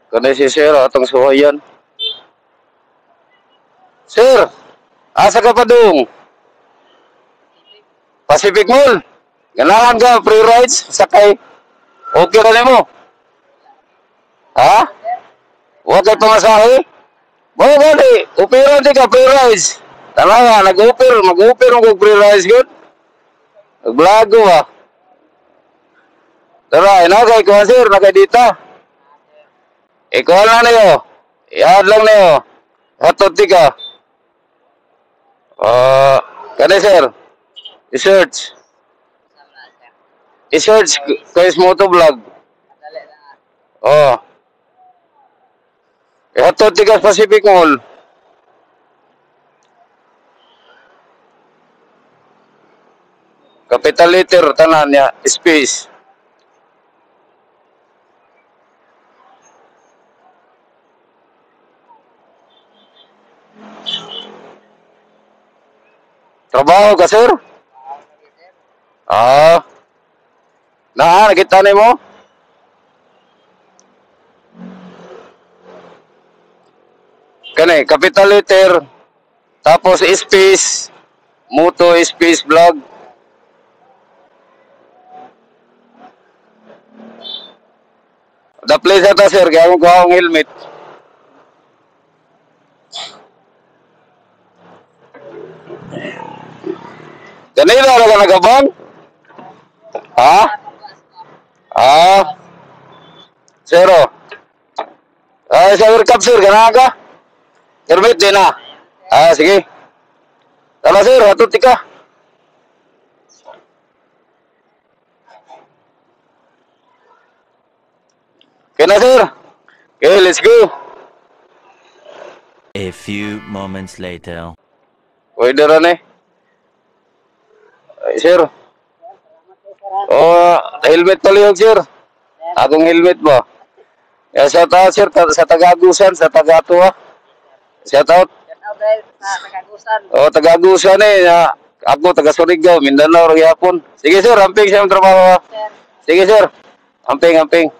Kani si sir, atong suhayan. Sir, asa ka pa dong? Pacific Mall. Ganahan ka, free rides, sakay. Okay ka mo? Ha? Huwag kay pamasahe? Bawa gani, upiran di ka, free rides. Tama nga, mag-upir ang free rides good. Nag-blago ba? Tara, inagay ko sir, nagay dita. Ikaw lang niyo. Iad lang niyo. Hatot di ka. Kani sir, i-search. I-search kay Moto Vlog. Oh. Hatot di ka Pacific Mall. Capital letter tanan niya, space. Trabaho ka sir? Nakita ni mo? Kani, capital letter, tapos space, Moto space vlog. The place ata sir, kaya mo kuha ang helmet. Kanina na ka nagabang? Ha? Zero. Sa workup sir, ganahan ka? Helmet din na. Sige. Tala sir, hatut ka. Okay na sir. Okay, let's go. A few moments later. Pwede rin eh. Ay, sir. Helmet palihog sir. Akong helmet ba? Shout out sir, sa Tagagusan, sa Tagatua. Shout out. Tagagusan eh. Ako, taga Surigao, Mindanao, Yapon. Sige sir, amping siya ang trabaho. Sige sir, amping.